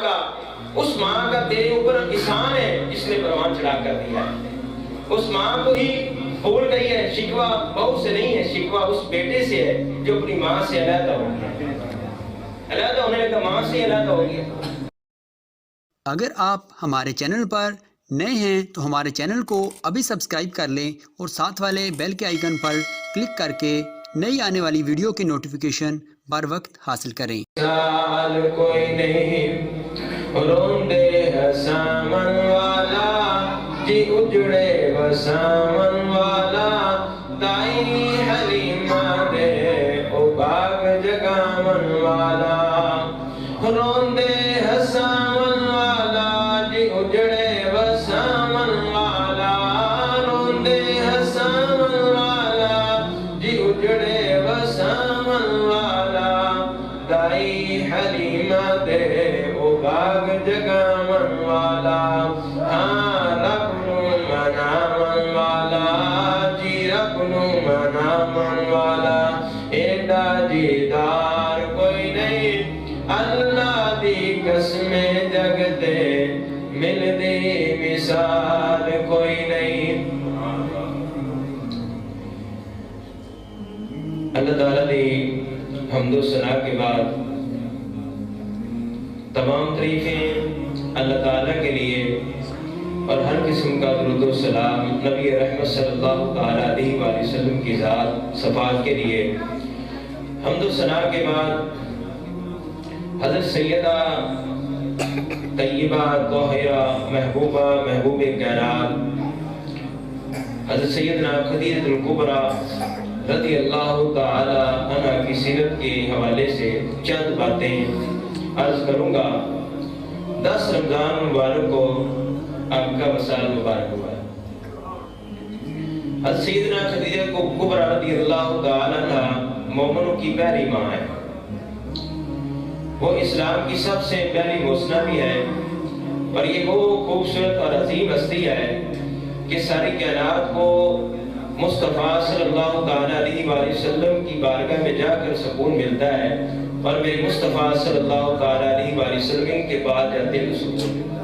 کا، اس ماں کا تیرے اوپر احسان ہے جس نے پروان چڑھا کر دیا ہے. اس ماں کو ہی بھول گئی ہے. شکوہ بہو سے نہیں ہے، شکوہ اس بیٹے سے ہے جو اپنی ماں سے علیحدہ ہو گیا. علیحدہ ہونے لگا، ماں سے علیحدہ ہو گیا. اگر آپ ہمارے چینل پر نئے ہیں تو ہمارے چینل کو ابھی سبسکرائب کر لیں اور ساتھ والے بیل کے آئیکن پر کلک کر کے نئی آنے والی ویڈیو کی نوٹیفیکیشن بر وقت حاصل کریں. سال کوئی نہیں روندے سامن والا جی اجڑے و سامن والا دائی حلیمہ دے او باغ جگامن والا روندے سامن والا جی اجڑے و سامن والا روندے سامن والا جی اجڑے و سامن والا دائی حلیمہ دے او باغ جگامن والا. ہاں رب نو منامن والا جی رب نو منامن والا ایڈا دیدار کوئی نہیں اللہ دی قسم جگ تے ملدی مثال کوئی نہیں. اللہ تعالیٰ دی حمد و ثنا کے بعد تمام تعریفیں اللہ تعالیٰ کے لیے اور ہر قسم کا درود و سلام نبی رحمت صلی اللہ تعالیٰ علیہ وآلہ وسلم کی ذات صفات کے لیے. حمد و ثنا کے بعد حضرت سیدہ طیبہ طاہرہ محبوبہ محبوب کائنات حضرت سیدنا خدیجہ الکبریٰ رضی اللہ تعالی عنہ کی سیرت کے حوالے سے چند باتیں عرض کروں گا. 10 رمضان مبارک کو آپ کا وصال مبارک ہوا ہے. حضرت سیدنا خدیجہ کبریٰ رضی اللہ تعالی عنہ مومنوں کی پہلی ماں ہے. وہ اسلام کی سب سے پہلی محسنہ بھی ہے اور یہ وہ خوبصورت اور عظیم ہستی ہے کہ ساری کائنات کو مصطفیٰ صلی اللہ تعالیٰ علیہ وآلہ وسلم کی بارگاہ میں جا کر سکون ملتا ہے اور میرے مصطفیٰ صلی اللہ تعالیٰ علیہ وآلہ وسلم کے بعد جاتے ہیں سکون ملتا ہے.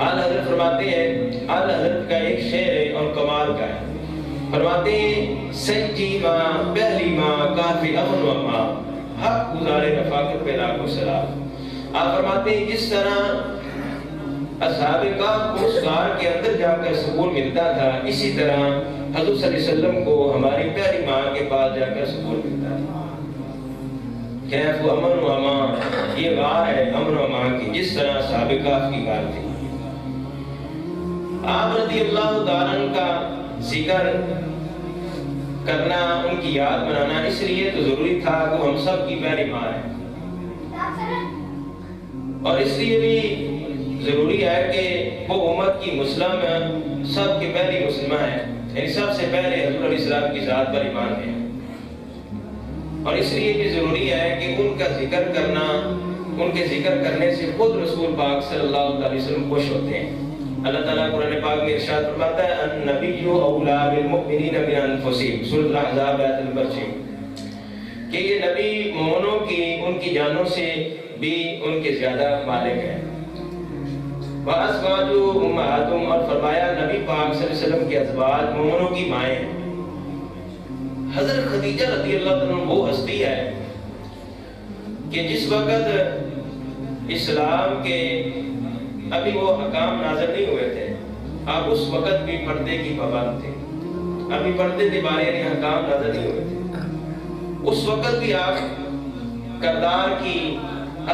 اعلیٰ حضرت فرماتے ہیں، اعلیٰ حضرت کا ایک شعر ہے اور کمال کا ہے. فرماتے ہیں سچی ماں پہلی ماں کافی امن و ماں حق گزارے رفاقت پہ لاکھوں سلام. آپ فرماتے ہیں جس طرح اصحاب کہف کو اس غار کے اندر جا کر سکون ملتا تھا، اسی طرح حضور صلی اللہ علیہ وسلم کو ہماری پیاری ماں کے پاس جا کر سکون ملتا تھا. کیف و امن و امان، یہ غار ہے امن و امان کی جس طرح اصحاب کہف کی غار تھی. آپ رضی اللہ تعالیٰ عنہ کا ذکر کرنا، ان کی یاد منانا اس لیے تو ضروری تھا کہ ہم سب کی پیاری ماں ہے، اور اس لیے بھی ضروری ہے کہ وہ امت کی مسلم سب کی پہلی مسلمہ ہے، یعنی سب سے پہلے حضور علیہ السلام کی ذات پر ایمان ہے. اور اس لیے بھی ضروری ہے کہ ان کا ذکر کرنا، ان کے ذکر کرنے سے خود رسول پاک صلی اللہ علیہ وسلم خوش ہوتے ہیں. اللہ تعالیٰ قرآن پاک میں ارشاد فرماتا ہے النبی اولیٰ بالمؤمنین من انفسہم، سورۃ الاحزاب آیت نمبر 6، کہ یہ نبی مومنوں کی ان کی جانوں سے بھی ان کے زیادہ مالک ہیں. وَأَزْوَاجُهُ أُمَّهَاتُهُمْ، اور فرمایا نبی پاک صلی اللہ علیہ وسلم کے ازواج مومنوں کی مائیں ہیں. حضرت خدیجہ رضی اللہ عنہ وہ ہستی ہے کہ جس وقت اسلام کے ابھی وہ حکام نازل نہیں ہوئے تھے، آپ اس وقت بھی پردے کی پابند تھے، ابھی پردے کے بارے میں حکام نازل نہیں ہوئے تھے. اس وقت بھی آپ کردار کی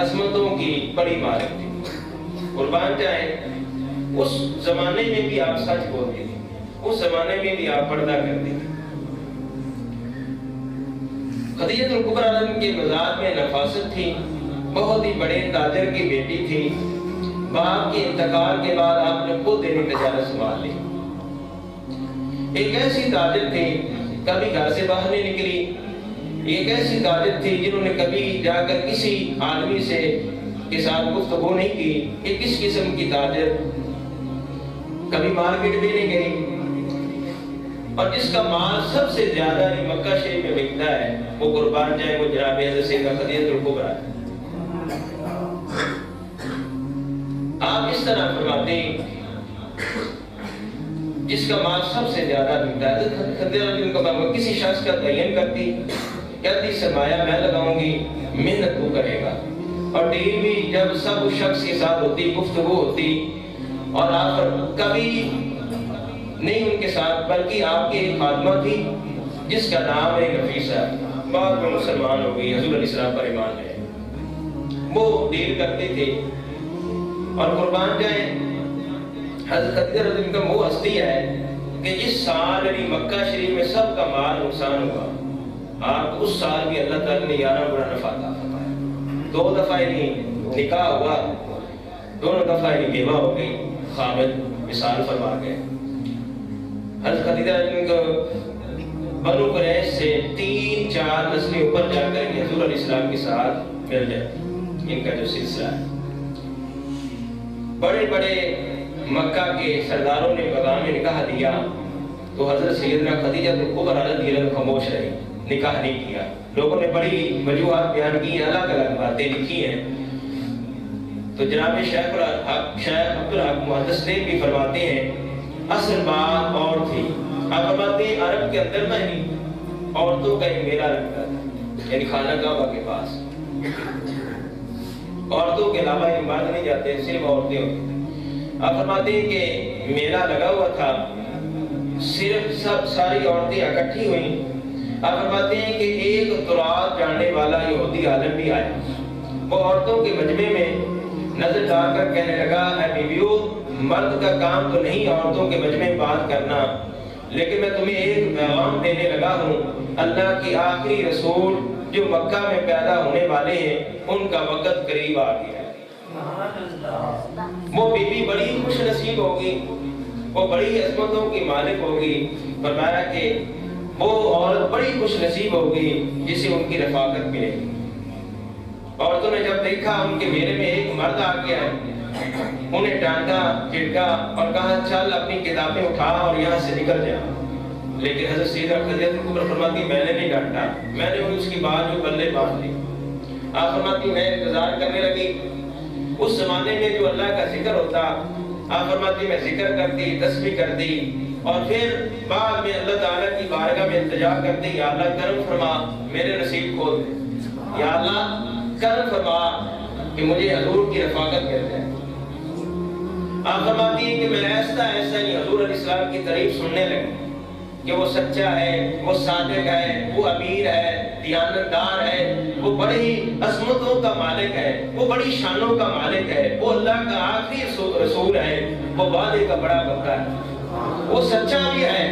عظمتوں کی بڑی مالک تھی. قربان جائیں اس زمانے میں بھی آپ سچ بولتے تھے، اس زمانے میں بھی آپ پردہ کرتے تھے. خدیجہ الکبریٰ کے مزاج میں نفاست تھی، بہت ہی بڑے تاجر کی بیٹی تھی. باپ کے انتقال کے بعد آپ نے خود دینی تجارت سنبھال لی. ایک ایسی تاجر تھی کبھی گھر سے باہر نہیں نکلی، ایک ایسی تاجر تھی جنہوں نے کبھی جا کر کسی آدمی سے کے ساتھ گفتگو نہیں کی. ایک اس قسم کی تاجر کبھی مارکیٹ بھی نہیں گئی، اور جس کا مال سب سے زیادہ مکہ شریف میں بکتا ہے وہ قربان جائے وہ جناب حضرت سیدہ خدیجہ الکبریٰ. فرماتے جس کا مال سب سے زیادہ ملتا ہے خدیجہ رضی اللہ عنہ کسی شخص کا تعین کرتی، کہتی سرمایہ میں لگاؤں گی، محنت تو کرے گا. اور ڈیل بھی جب سب اس شخص کے ساتھ ہوتی، گفتگو ہوتی، اور آپ کبھی نہیں ان کے ساتھ بلکہ آپ کی ایک خادمہ تھی جس کا نام ہے نفیسہ، بعد میں مسلمان ہو گئی، حضور علیہ السلام پر ایمان ہے. وہ ڈیل کرتے تھے. اور قربان جائیں حضرت خدیجہ رضی اللہ عنہ وہ ہستی ہے کہ جس سال علی مکہ شریف میں سب کا مال نقصان ہوا، آپ اس سال بھی اللہ تعالیٰ نے 11 گنا نفع عطا فرمایا. 2 دفعہ نہیں نکاح ہوا، دونوں دفعہ نہیں بیوہ ہو گئی، خامد مثال فرما گئے. حضرت خدیجہ رضی اللہ عنہ بنو قریش سے 3-4 نسلیں اوپر جا کر حضور علیہ السلام کے ساتھ مل جائے. ان کا جو سلسلہ ہے بڑے بڑے مکہ کے سرداروں نے پیغام نکاح دیا تو حضرت سیدنا خدیجہ کبریٰ رضی اللہ عنہا خاموش رہی، نکاح نہیں کیا. لوگوں نے بڑی وجوہات بیان کی ہیں، الگ الگ باتیں لکھی ہیں. تو جناب شیخ عبدالحق محدث بھی فرماتے ہیں اصل بات اور تھی. آپ فرماتے ہیں عرب کے اندر میں نہیں عورتوں کا ایک میلہ لگتا تھا، یعنی خانہ کعبہ کے پاس. عورتوں کے علاوہ مرد نہیں جاتے، صرف عورتیں ہوتی. آپ فرماتے ہیں کہ میلہ لگا ہوا تھا، صرف ساری عورتیں اکٹھی ہوئیں. آپ فرماتے ہیں کہ ایک تورات جاننے والا یہودی عالم بھی آیا. وہ عورتوں کے مجمع میں نظر ڈال کر کہنے لگا اے بیویوں، مرد کا کام تو نہیں عورتوں کے مجمع میں بات کرنا، لیکن میں تمہیں ایک پیغام دینے لگا ہوں. اللہ کی آخری رسول جو مکہ میں پیدا ہونے والے ہیں ان کا وقت قریب آ گیا. وہ بیوی بڑی خوش نصیب ہوگی، وہ بڑی عظمتوں کی مالک ہوگی. فرمایا کہ وہ عورت بڑی خوش نصیب ہوگی جسے ان کی رفاقت ملے گی. عورتوں نے جب دیکھا ان کے میلے میں ایک مرد آ گیا ہے، انہیں ڈانٹا جھٹکا اور کہا چل اپنی کتابیں اٹھا اور یہاں سے نکل جا. لیکن حضرت سیدہ خدیجہ کبریٰ فرماتی میں نے نہیں ڈانٹا، میں نے اس کی بات جو بلے باندھ لی. آپ فرماتی میں انتظار کرنے لگی. اس زمانے میں جو اللہ کا ذکر ہوتا، آپ فرماتی میں ذکر کرتی، تسبیح کرتی، اور پھر بعد میں اللہ تعالیٰ کی بارگاہ میں التجا کرتی یا اللہ کرم فرما میرے نصیب کھول دے، یا اللہ کرم فرما کہ مجھے حضور کی رفاقت مل جائے. آپ فرماتی ہیں کہ میں ایسا نہیں حضور علیہ السلام کی تعریف سننے لگی کہ وہ سچا ہے، وہ صادق ہے، وہ امیر ہے، دیانتدار ہے، وہ بڑی عظمتوں کا مالک ہے، وہ بڑی شانوں کا مالک ہے، وہ اللہ کا آخری رسول ہے، وہ وعدے کا بڑا پکا ہے، وہ سچا بھی ہے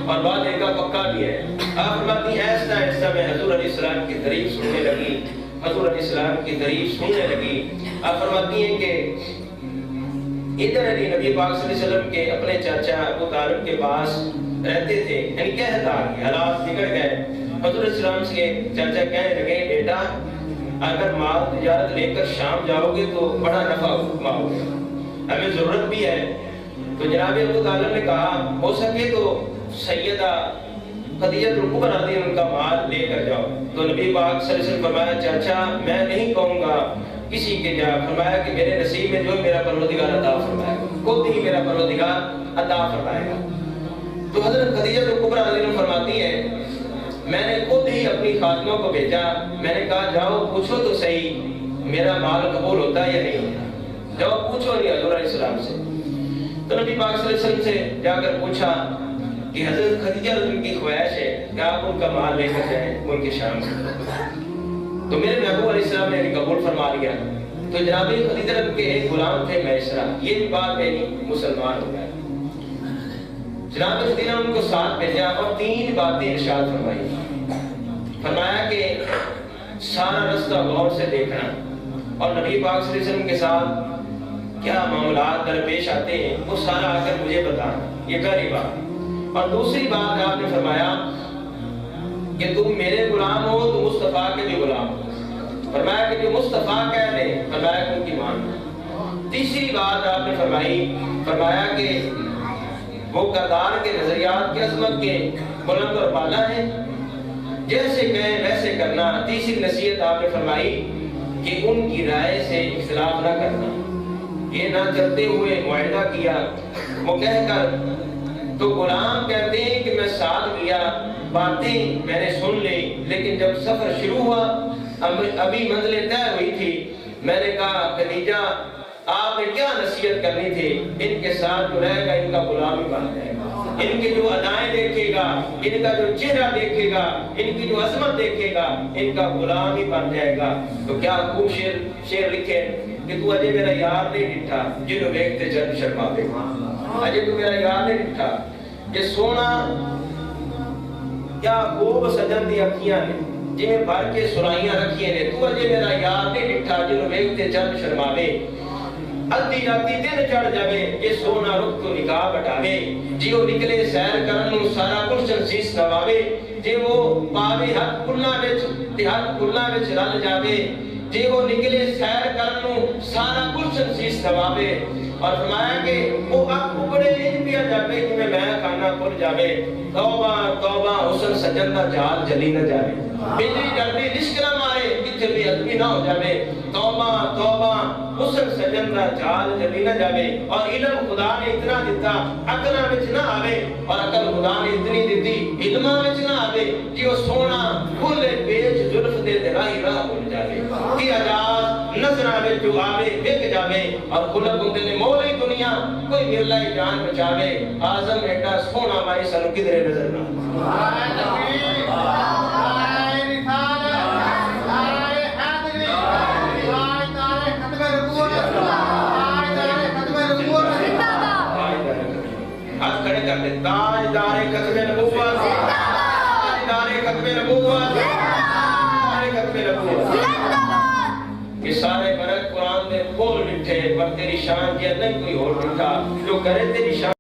اور وعدے کا پکا بھی ہے. آپ فرماتی ہیں ایسا میں حضور علیہ السلام کی تعریف سننے لگی، حضور علیہ السلام کی تعریف سننے لگی. آپ فرماتی ہیں کہ ادھر علی نبی پاک صلی اللہ علیہ وسلم کے اپنے چاچا ابو طالب کے پاس رہتے تھے، یعنی کہتا کہ حالات بگڑ گئے. حضور علیہ السلام سے چاچا کہنے لگے بیٹا اگر مال تجارت لے کر شام جاؤ گے تو بڑا نفع کماؤ گے، ہمیں ضرورت بھی ہے. تو جناب ابو طالب نے کہا ہو سکے تو سیدہ خدیجہ کبریٰ رضی اللہ عنہا کا مال لے کر جاؤ. تو نبی پاک صلی اللہ علیہ وسلم فرمایا چاچا میں نہیں کہوں گا کسی کے جا. فرمایا کہ میرے نصیب میں جو میرا پروردگار عطا فرمائے گا، خود ہی میرا پروردگار عطا فرمائے گا. تو حضرت خدیجہ کبریٰ رضی اللہ عنہا فرماتی ہے میں نے خود ہی اپنی خادموں کو بھیجا. میں نے کہا جاؤ پوچھو تو صحیح میرا مال قبول ہوتا ہے یا نہیں ہوتا، جاؤ پوچھو نہیں حضور علیہ السلام سے. تو نبی پاک صلی اللہ علیہ وسلم سے جا کر پوچھا کہ حضرت خدیجہ رضی اللہ عنہا کی خواہش ہے کہ آپ ان کا مال لے کر جائیں ان کے شام سے. تو میرے محبوب علیہ السلام نے قبول فرما لیا. تو جناب خدیجہ رضی اللہ عنہا کے ایک غلام تھے میسرہ، یہ بھی بعد میں مسلمان ہو گئے. جناب خدیجہ نے ان کو ساتھ بھیجا اور 3 باتیں ارشاد فرمائی. فرمایا کہ سارا رستہ غور سے دیکھنا اور نبی پاک صلی اللہ علیہ وسلم کے ساتھ کیا معاملات درپیش آتے ہیں وہ سارا آ کر مجھے بتانا، یہ پہلی بات. اور دوسری بات آپ نے فرمایا کہ تم میرے غلام ہو تو مصطفیٰ کے بھی غلام ہو. فرمایا کہ جو مصطفیٰ کہہ دے فرمایا کہ ان کی مان. تیسری بات آپ نے فرمایا کہ وہ کردار کے نظریات کی عظمت کے بلند اور بالا ہیں، جیسے کہیں ویسے کرنا. تیسری نصیحت آپ نے فرمائی کہ ان کی رائے سے اختلاف نہ کرنا، یہ نہ چلتے ہوئے معاہدہ کیا، وہ کہہ کر تو غلام کہتے ہیں کہ میں ساتھ گیا، باتیں میں نے سن لی، لیکن جب سفر شروع ہوا ابھی منزلیں طے ہوئی تھی، میں نے کہا خدیجہ آپ نے کیا نصیحت کرنی تھی، ان کے ساتھ جو رہے گا ان کا غلام ہی بن جائے گا، ان کی جو ادائیں دیکھے گا، ان کا جو چہرہ دیکھے گا، ان کی جو عظمت دیکھے گا، ان کا غلام ہی بن جائے گا۔ تو کیا خوب شعر لکھے کہ تو اجے میرا یار نہیں ڈٹھا جنہوں ویکھتے جن شرماوے، اجے تو میرا یار نہیں ڈٹھا، یہ سونا کیا خوب سجن دی اکھیاں نے جی میں بھر کے سرائیاں رکھیے نے، تو اجے میرا یار نہیں ڈٹھا جنہوں ویکھتے جن شرماوے، ادھی راتی دن چڑھ جاوے یہ سونا رخ تو نکاح بٹاوے، جی وہ نکلے سیر کرن سارا گلشن سیس نواوے، جی وہ پاوے ہاتھ کھلنا وچ تے ہاتھ کھلنا وچ رل جاوے، جی وہ نکلے سیر کرن سارا گلشن سیس نواوے، اور فرمایا کہ وہ اک اگڑے ان پیا جاوے کہ میں کھانا کھل جاوے، توبہ توبہ حسن سجن دا جال جلی نہ جاوے، بجلی جلدی رشک نہ مارے کتھے بھی ادبی نہ ہو جاوے، توبہ توبہ حسن سجن دا جال جلی نہ جاوے، اور علم خدا نے اتنا دیتا عقل وچ نہ آوے، اور عقل خدا نے اتنی دیتی علم وچ نہ آوے کہ وہ سونا کھلے پیچ زلف دے راہی راہ بن جاوے، کہ اجاز نظراں وچ جو آوے وک جاوے، اور خلق ہوندے نے مولی دنیا کوئی مرلا جان بچاوے، اعظم ایڈا سونا مائی سانو کدھرے نظر نہ تاجدار ختم نبوت، تاجدار ختم نبوت، تاجدار ختم نبوت، یہ سارے برق قرآن میں کھول لٹھے پر تیری شان کے نہیں کوئی اور لٹھا جو کرے تیری شان